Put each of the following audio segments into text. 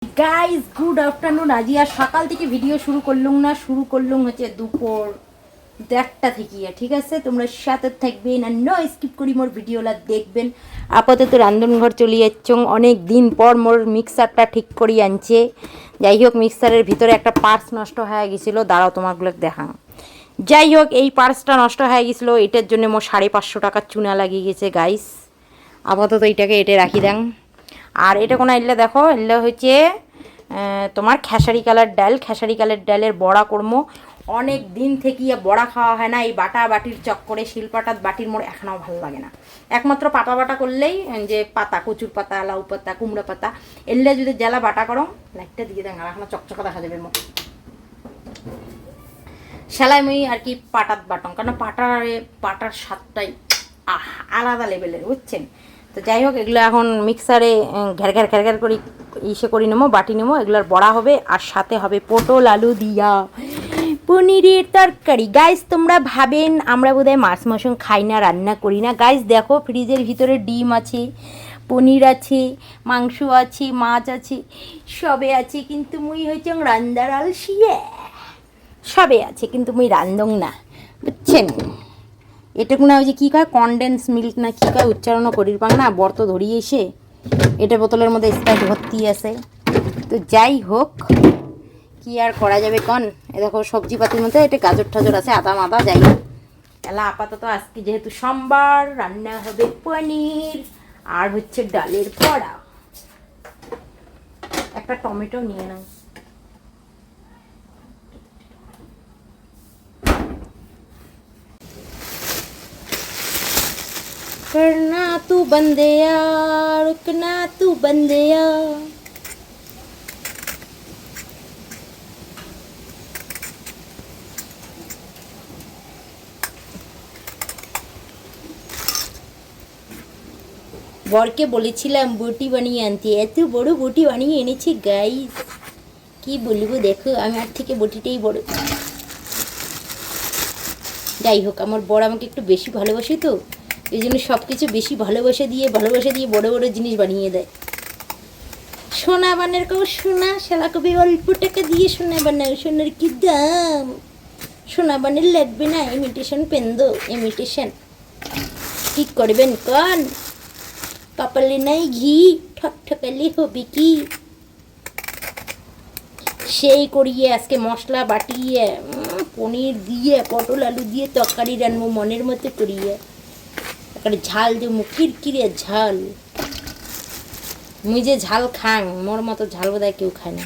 Guys good afternoon. আজি আর সকাল থেকে ভিডিও শুরু করলুম হচ্ছে দুপুর 1টা থেকে। ঠিক আছে, তোমরা সাথে থাকবেন আর নো স্কিপ করি মোর ভিডিওলা দেখবেন। আপাতত রান্ধনঘর চলে যাচ্ছ, অনেক দিন পর মোর মিক্সারটা ঠিক করি আনছে। যাই হোক, মিক্সারের ভিতরে একটা পার্টস নষ্ট হয়ে গেছিলো, দাঁড়াও তোমাগুলো দেখাং। যাই হোক, এই পার্টসটা নষ্ট হয়ে গেছিলো, এটার জন্য মোর 550 টাকার চুনা লাগিয়ে গেছে গাইস। আপাতত এটাকে এটে রাখি দেন। আর এটা কোনো এলে দেখো, এলে হচ্ছে তোমার খেসারি কালার ডালের বড়া করবো। অনেক দিন থেকে বড়া খাওয়া হয় না, এই বাটা বাটির চক্করে শিলপাটাত বাটির মোড় এখনও ভালো লাগে না। একমাত্র পাতা বাটা করলেই, যে পাতা কচুর পাতা, লাউ পাতা, কুমড়া পাতা এলে যদি জেলা বাটা করো, লাইটটা দিয়ে দেন, এখনো চকচকা দেখা যাবে মুখ সেলাই মুই আর কি পাটাত বাটং, কারণ পাটার স্বাদটাই আলাদা লেভেলের, বুঝছেন। তো যাই হোক, এগুলো এখন মিক্সারে ঘ্যার ঘ্যার করে ইসে করে নেবো, বাটি নেবো। এগুলোর বড়া হবে আর সাথে হবে পটল আলু দিয়া পনিরের তরকারি। গাইস তোমরা ভাবেন আমরা বোধহয় মাছ মাংস খাই না, রান্না করি না। গাইস দেখো, ফ্রিজের ভিতরে ডিম আছে, পনির আছে, মাংস আছে, মাছ আছে, সবে আছে, কিন্তু মুই হচ্ছে রান্দার আলসিয়ে। সবে আছে কিন্তু মুই রান্ধং না, বুঝছেন। এটাকে না ওই যে কী কয় কনডেন্স মিল্ক না কী কয়, উচ্চারণও করির পাং না, বর্ত ধরিয়ে এসে এটা বোতলের মধ্যে স্প্রাইট ভর্তি আছে। তো যাই হোক, কি আর করা যাবে কন। এ দেখো সবজিপাতির মধ্যে এটা গাজর টাজর আছে, আদা মাদা। যাই হোক, এলা আপাতত আজকে যেহেতু সোমবার, রান্না হবে পনির আর হচ্ছে ডালের বড়া। একটা টমেটো নিয়ে নাও। करना तू बंदिया, रुकना तू बंदिया। বরকে বলেছিলাম বটি বানিয়ে আনতে, এত বড় বটি বানিয়ে এনেছে গাইস, কি বলবো। দেখো আমার থেকে বটিটাই বড়। যাই হোক, আমার বর আমাকে একটু বেশি ভালোবাসে, তো এই জন্য সব কিছু বেশি ভালোবাসা দিয়ে বড় বড় জিনিস বানিয়ে দেয়। সোনা বানের কেউ সোনা শালা কবি অল্প টাকা দিয়ে সোনা বানাও, সোনার কি দাম। সোনা বানের লাগবে না, ইমিটেশন পেন্দো, ইমিটেশন কি করবেন কন। কপালে নাই ঘি, ঠকঠকালে হবে কি। সেই করিয়ে আজকে মশলা বাটিয়ে পনির দিয়ে পটল আলু দিয়ে তরকারি রান্নবো মনের মতো করিয়ে। একটা ঝাল দেবো, কিরকিরে ঝাল। মুই যে ঝাল খাং, মোর মতো ঝাল বোধহয় কেউ খায় না,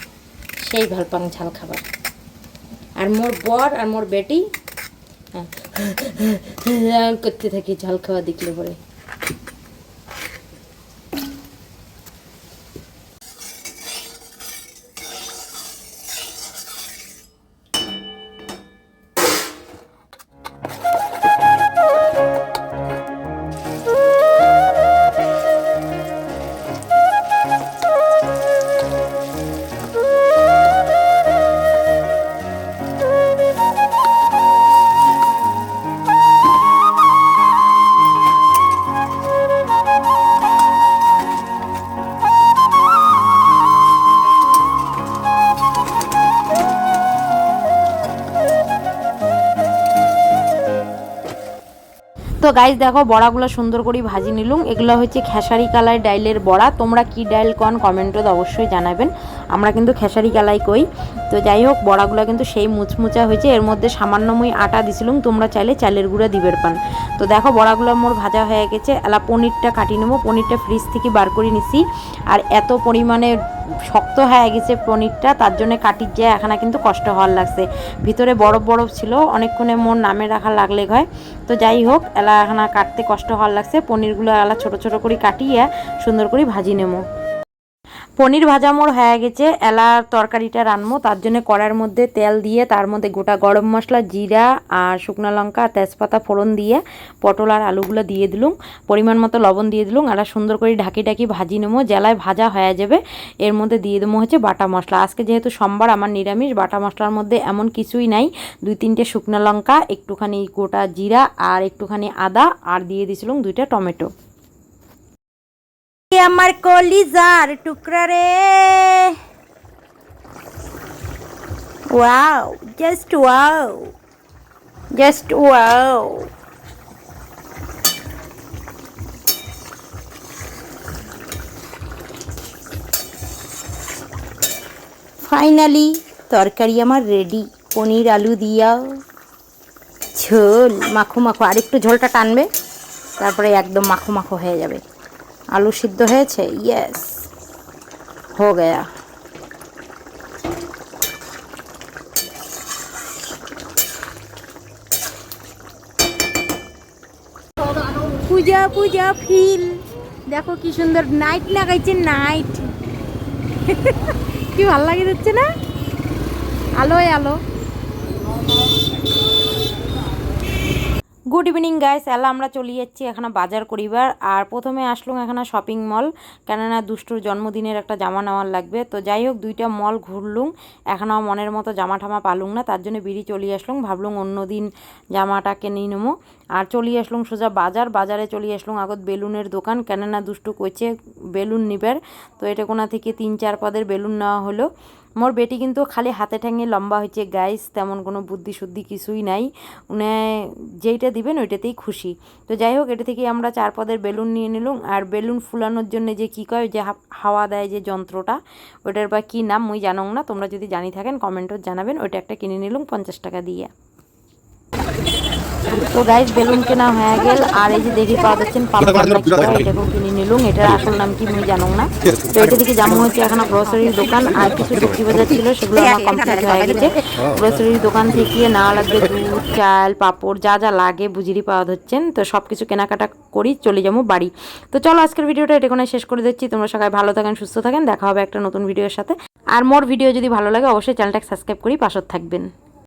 সেই ভাল পাং ঝাল খাবার। আর মোর বর আর মোর বেটি করতে থাকি ঝাল খাওয়া দেখলে পরে। তো গাইজ দেখো, বড়াগুলো সুন্দর করে ভাজি নিলুম। এগুলো হচ্ছে খেসারি কালাই ডাইলের বড়া। তোমরা কি ডাইল কন কমেন্টে অবশ্যই জানাবেন, আমরা কিন্তু খেসারি কালাই কই। তো যাই হোক, বড়াগুলো কিন্তু সেই মুচমুচা হয়েছে। এর মধ্যে সামান্য মুই আটা দিছিলুম, তোমরা চাইলে চালের গুঁড়া দিবের পান। তো দেখো, বড়াগুলো মোর ভাজা হয়ে গেছে। এলা পনিরটা কাটি নেবো। পনিরটা ফ্রিজ থেকে বার করে নিছি, আর এত পরিমাণে শক্ত হয়ে গেছে পনিরটা, তার জন্য কাটির যায় এখানে কিন্তু কষ্ট হওয়ার লাগছে। ভিতরে বরফ বরফ ছিল, অনেকক্ষণে মোর নামে রাখা লাগলে হয়। তো যাই হোক, এলা এখানে কাটতে কষ্ট হওয়ার লাগছে। পনিরগুলো এলা ছোট ছোট করে কাটিয়ে সুন্দর করে ভাজি নেবো। পনির ভাজা মোর হয়ে গেছে। এলা তরকারিটা রান্নবো, তার জন্য কড়াইয়ের মধ্যে তেল দিয়ে তার মধ্যে গোটা গরম মশলা, জিরা আর শুকনো লঙ্কা, তেজপাতা ফোড়ন দিয়ে পটল আর আলুগুলো দিয়ে দিলুম। পরিমাণ মতো লবণ দিয়ে দিলুম। এলা সুন্দর করে ঢাকি ভাজি নেবো। জেলায় ভাজা হয়ে যাবে, এর মধ্যে দিয়ে দেবো হচ্ছে বাটা মশলা। আজকে যেহেতু সোমবার, আমার নিরামিষ। বাটা মশলার মধ্যে এমন কিছুই নাই, 2-3টে শুকনো লঙ্কা, একটুখানি গোটা জিরা আর একটুখানি আদা, আর দিয়ে দিয়েছিলাম 2টা টমেটো। আমার কলিজার টুকরা রে, wow, just wow, just wow. Finally তরকারি আমার রেডি, পনির আলু দিয়া ঝোল মাখো মাখো। আর একটু ঝোলটা টানবে, তারপরে একদম মাখো মাখো হয়ে যাবে। আলু সিদ্ধ হয়েছে, ইয়েস, হো গয়া। পূজা পূজা ফিল দেখো কি সুন্দর নাইট লাগাইছে, নাইট কি ভালো লাগে যাচ্ছে না, আলোয় আলো। গুড ইভিনিং গাইস, এলা আমরা চলে যাচ্ছি এখানে বাজার করিবার। আর প্রথমে আসলাম এখানে শপিং মল, কেননা দুষ্টুর জন্মদিনের একটা জামা নেওয়ার লাগবে। তো যাই হোক, দুইটা মল ঘুরলুম, এখনও মনের মতো জামা ঠামা পালুম না, তার জন্য বেরিয়ে চলে আসলাম। ভাবলুম অন্যদিন জামাটাকে নিয়ে নেবো। আর চলে আসলাম সোজা বাজারে চলে আসলাম আগত বেলুনের দোকান, কেননা দুষ্টু কইছে বেলুন নিবার। তো এটা কোনা থেকে 3-4 পদের বেলুন নেওয়া হলো। মোর বেটি কিন্তু খালি হাতে ঠ্যাঙে লম্বা হয়েছে গাইস, তেমন কোনো বুদ্ধি শুদ্ধি কিছুই নাই। উনি যেইটা দিবেন ওইটাতেই খুশি। তো যাই হোক, এটা থেকে আমরা 4 পদের বেলুন নিয়ে নিলাম। আর বেলুন ফুলানোর জন্য যে কী কয়, যে হাওয়া দেয় যে যন্ত্রটা, ওইটার বা কী নাম মুই জানং না, তোমরা যদি জানি থাকেন কমেন্টত জানাবেন। ওইটা একটা কিনে নিলাম 50 টাকা দিয়ে। তো গাইস বেলুন কেনা হয়ে গেল। আর এই যে দেখি পাওয়া যাচ্ছেন পাপড়, এটাকেও কিনে নিলাম। এটার আসল নাম কি মুই জানো না। তো এটা থেকে জামা হচ্ছে এখন গ্রোসারির দোকান। আর কিছু সবজি বাজার ছিল, সেগুলো আমার কমপ্লিট হয়ে গেছে। গ্রোসারির দোকান থেকে নেওয়া লাগবে দুধ, চাল, পাপড়, যা যা লাগে বুঝিরই পাওয়া যাচ্ছেন। তো সব কিছু কেনাকাটা করি, চলে যাবো বাড়ি। তো চলো আজকের ভিডিওটা এটা কোনো শেষ করে দিচ্ছি। তোমরা সবাই ভালো থাকেন, সুস্থ থাকেন, দেখা হবে একটা নতুন ভিডিওর সাথে। আর মোর ভিডিও যদি ভালো লাগে অবশ্যই চ্যানেলটাকে সাবস্ক্রাইব করি পাশে থাকবেন।